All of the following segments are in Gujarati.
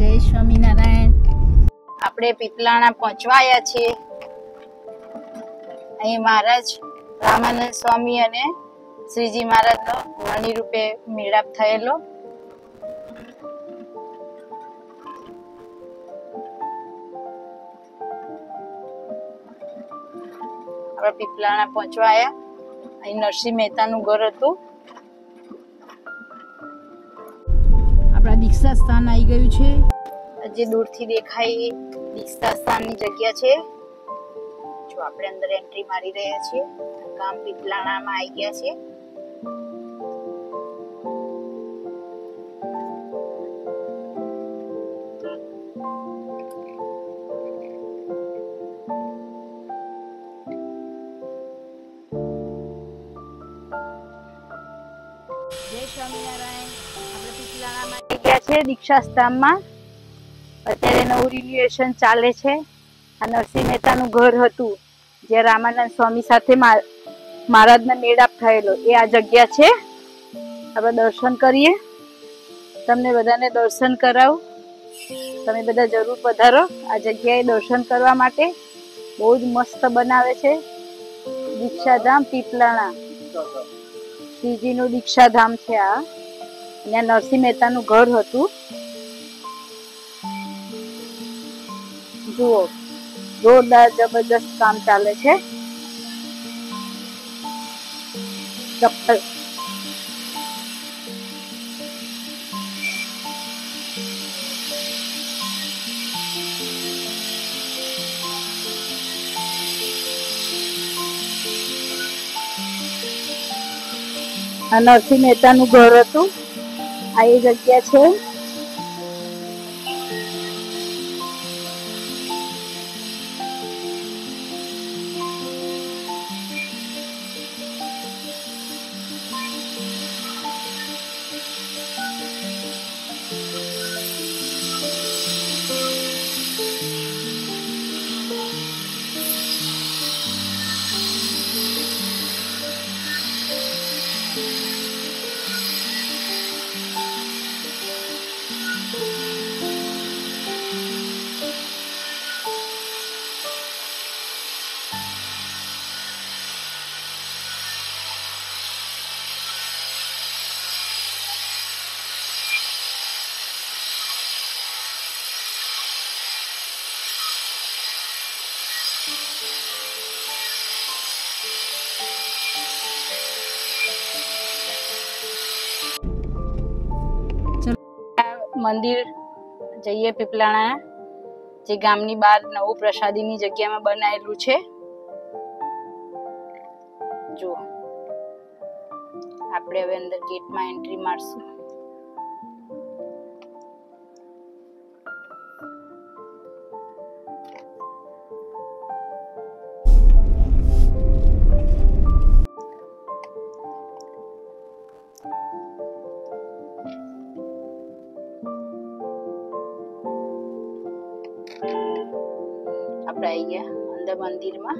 જય સ્વામિનારાયણ। આપણે પીપલાણા પહોંચવા આવ્યા છીએ। અહીં મહારાજ રામાનંદ સ્વામી અને શ્રીજી મહારાજનો મણિ રૂપે મેળાપ થયેલો। આપણે પીપલાણા પહોંચવા આવ્યા। અહીં નરસિંહ મહેતાનું ઘર હતું। આપણા દીક્ષા સ્થાન આવી ગયું છે। જે દૂરથી દેખાય દીક્ષા સ્થાનની જગ્યા છે। જો આપણે અંદર એન્ટ્રી મારી રહ્યા છીએ। ગામ પીપલાણામાં આવી ગયા છે। જય સ્વામિનારાયણ। આપણે પીપલાણામાં આવી ગયા છે દીક્ષા સ્થાનમાં। અત્યારે નવું રિન્યુએશન ચાલે છે। આ નરસિંહ મહેતાનું ઘર હતું જે રામાનંદ સ્વામી સાથે મહારાજનો મેળાપ થયેલો, એ આ જગ્યા છે। આપણે દર્શન કરીએ, તમને બધાને દર્શન કરાવું। તમે બધા જરૂર પધારો આ જગ્યાએ દર્શન કરવા માટે। બહુ જ મસ્ત બનાવે છે। દીક્ષાધામ પીપલાણા, શ્રીજીનું દીક્ષાધામ છે આ। અહીંયા નરસિંહ મહેતાનું ઘર હતું। જુઓ, જોરદાર જબરદસ્ત કામ ચાલે છે। ચપ્પલ આ નરસિંહ મહેતાનું ઘર હતું। આ એ જગ્યા છે। મંદિર જઈએ પીપલાણા, જે ગામની બહાર નવું પ્રસાદીની જગ્યામાં બનાવેલું છે। જો આપણે હવે અંદર ગેટમાં એન્ટ્રી મારશું। આપણે આવી ગયા અંદર મંદિરમાં।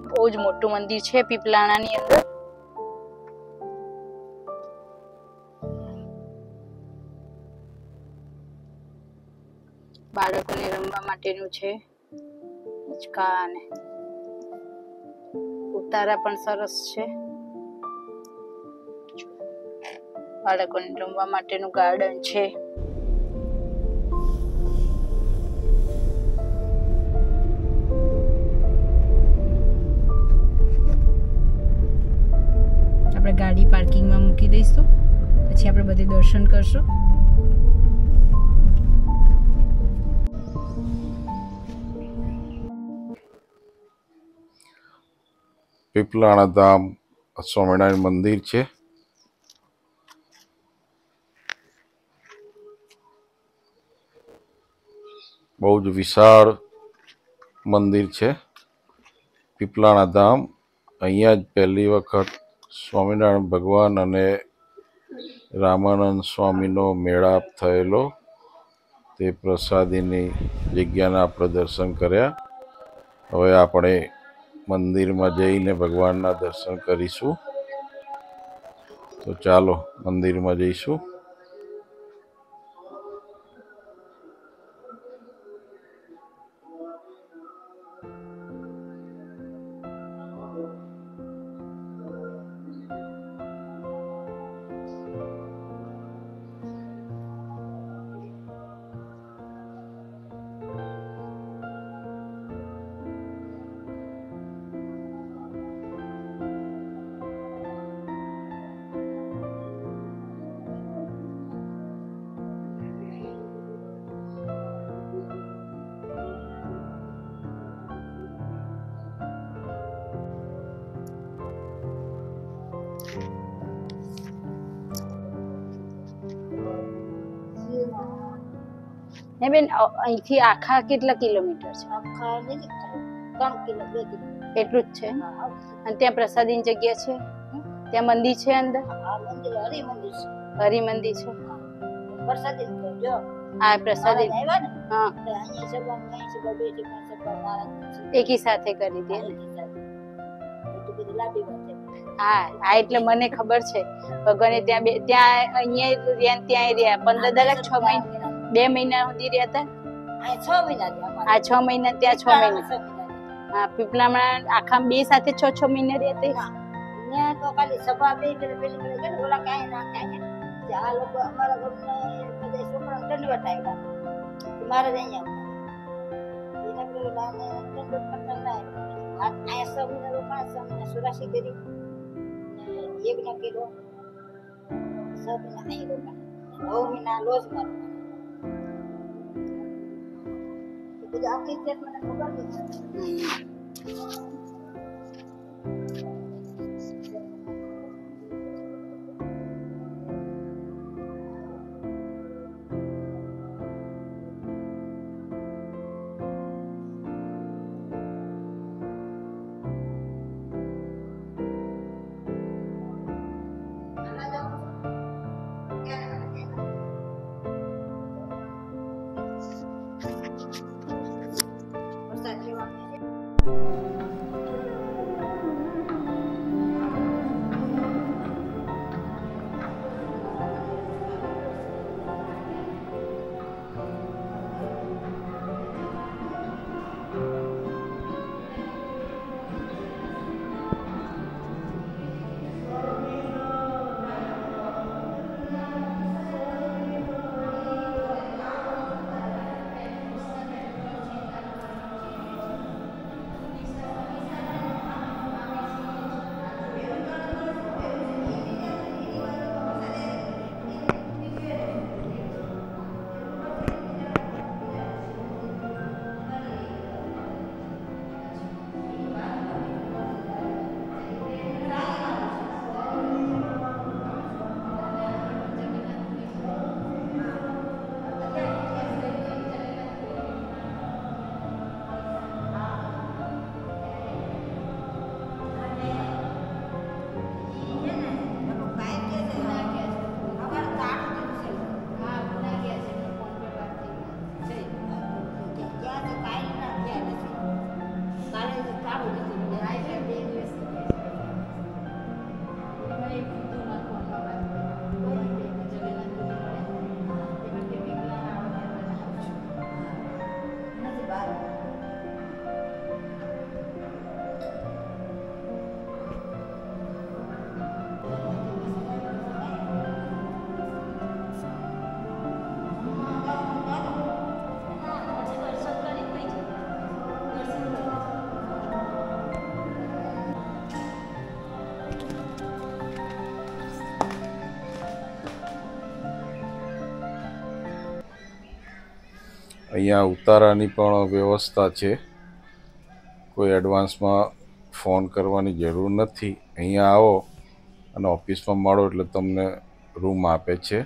બહુ જ મોટું મંદિર છે પીપલાણાની અંદર। બાળકોને રમવા માટેનું છે। હિંચકા અને ઉતારા પણ સરસ છે। બાળકોને રમવા માટેનું ગાર્ડન છે। આપણે ગાડી પાર્કિંગમાં મૂકી દઈશું, પછી આપણે બધે દર્શન કરશું। પીપલાણા ધામ સ્વામિનારાયણ મંદિર છે। બહુ જ વિશાળ મંદિર છે પીપલાણા ધામ। અહીંયા જ પહેલી વખત સ્વામિનારાયણ ભગવાન અને રામાનંદ સ્વામીનો મેળાપ થયેલો। તે પ્રસાદીની જગ્યાના આપણે દર્શન કર્યા। હવે આપણે મંદિરમાં જઈને ભગવાનના દર્શન કરીશું। તો ચાલો મંદિરમાં જઈશું. હે બેન, અહીંથી આખા કેટલા કિલોમીટર છે? આખા નથી 3 કિલો 2 કિલો એટલું જ છે. અને ત્યાં પ્રસાદીની જગ્યા છે? ત્યાં મંદિર છે અંદર? આ મંદિર હરિ મંદિર છે. હરિ મંદિર છે. પ્રસાદી જો આ પ્રસાદી આવ્યા ને હા, તો અહીંયા સભા અહીં સભા બે ઠેકાણ સભા મહારાજ એકી સાથે કરી દે ને. તો બધી લાંબી વાત છે. હા હા, એટલે મને ખબર છે. ભગવાને ત્યાં ત્યાં અહીંયા રહ્યા ને ત્યાં રહ્યા 15 દરક 6 મહિના 2 મહિના સુધી રહ્યા હતા. આ 6 મહિના રહ્યા. આ 6 મહિના ત્યાં 6 મહિના. 6 મહિના. હા, પીપલામાં આખા બે સાથે 6 મહિના રહ્યા હતા. ત્યાં તો ખાલી સભા બે પેલી કે ઓલા કાંઈ ના કાંઈ આ લોકો અમારા ઘરના બધા છોકરા દંડવટ આવ્યા મારે અહીંયા એના પેલા દંડવટ કરતા ના આ 6 મહિના રોકાણ 6 મહિના સુરાશી કરી યજ્ઞ કર્યો 6 મહિના અહીં રોકાણ 9 મહિના લોજમાં બધું આખી સ્ટેટ મને ખબર નથી. અહીંયા ઉતારાની પણ વ્યવસ્થા છે. કોઈ એડવાન્સમાં ફોન કરવાની જરૂર નથી. અહીંયા આવો અને ઓફિસમાં મળો એટલે તમને રૂમ આપે છે.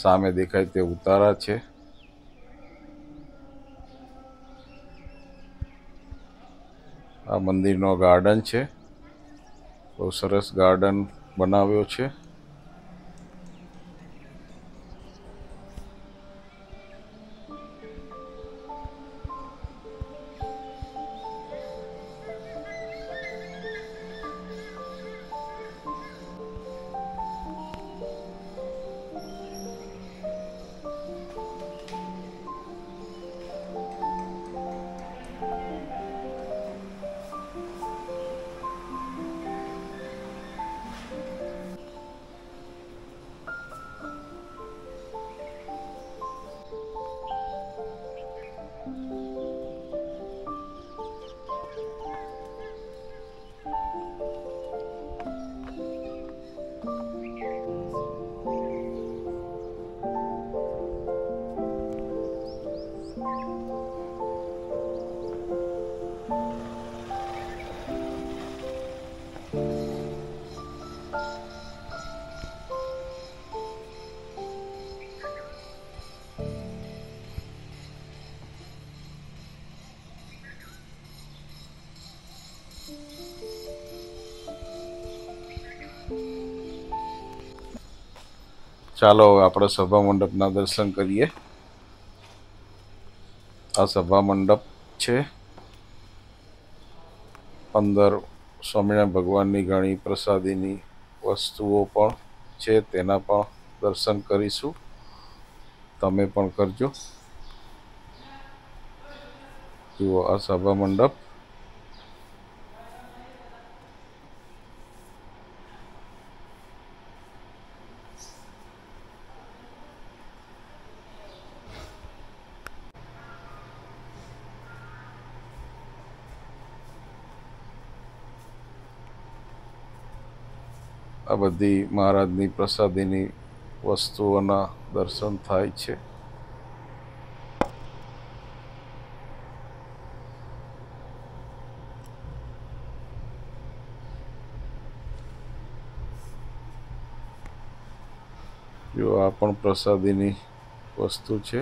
સામે દેખાય તે ઉતારા છે. આ મંદિરનો ગાર્ડન છે. બહુ સરસ ગાર્ડન બનાવ્યો છે. ચાલો હવે આપણે સભા મંડપના દર્શન કરીએ. આ સભા મંડપ છે. અંદર સ્વામિનારાયણ ભગવાનની ઘણી પ્રસાદીની વસ્તુઓ પણ છે, તેના પણ દર્શન કરીશું. તમે પણ કરજો. જુઓ આ સભા મંડપ. આ બધી મહારાજની પ્રસાદીની વસ્તુઓના દર્શન થાય છે. જો આ પણ પ્રસાદીની વસ્તુ છે.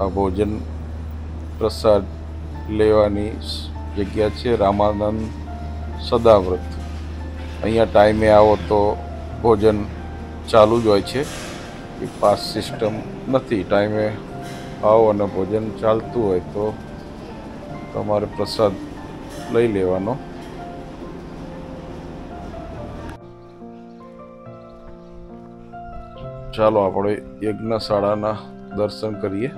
આ ભોજન પ્રસાદ લેવાની જગ્યા છે. રામાનંદ સદાવ્રત. અહીંયા ટાઈમે આવો તો ભોજન ચાલુ જ હોય છે. એ પાસ સિસ્ટમ નથી. ટાઈમે આવો અને ભોજન ચાલતું હોય તો તમારે પ્રસાદ લઈ લેવાનો. ચાલો આપણે યજ્ઞશાળાના દર્શન કરીએ.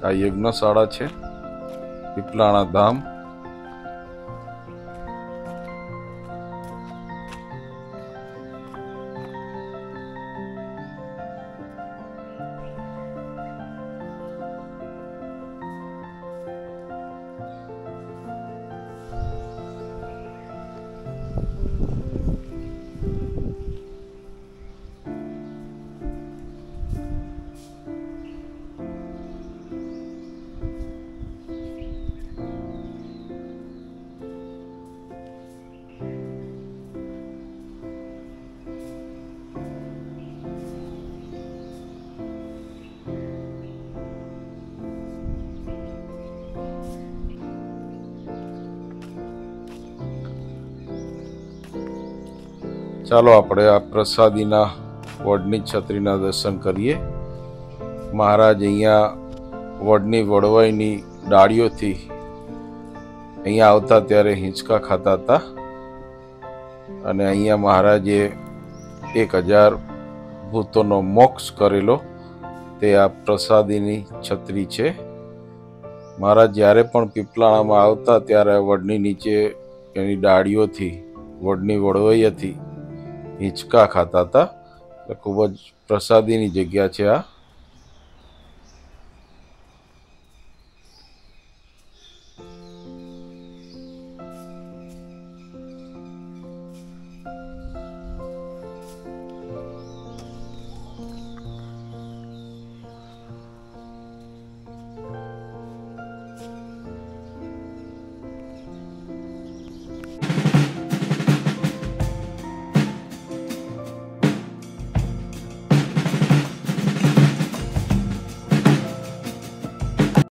આ યજ્ઞશાળા છે, પીપલાણા ધામ. ચાલો આપણે આ પ્રસાદીના વડની છત્રીના દર્શન કરીએ. મહારાજ અહીંયા વડની વડવાઈની ડાળીઓથી અહીંયા આવતા ત્યારે હિંચકા ખાતા હતા અને અહીંયા મહારાજે 1000 ભૂતોનો મોક્ષ કરેલો તે આ પ્રસાદીની છત્રી છે. મહારાજ જ્યારે પણ પીપલાણામાં આવતા ત્યારે વડની નીચે એની ડાળીઓથી વડની વડવાઈથી હિંચકા ખાતા હતા. ખૂબ જ પ્રસાદીની જગ્યા છે આ.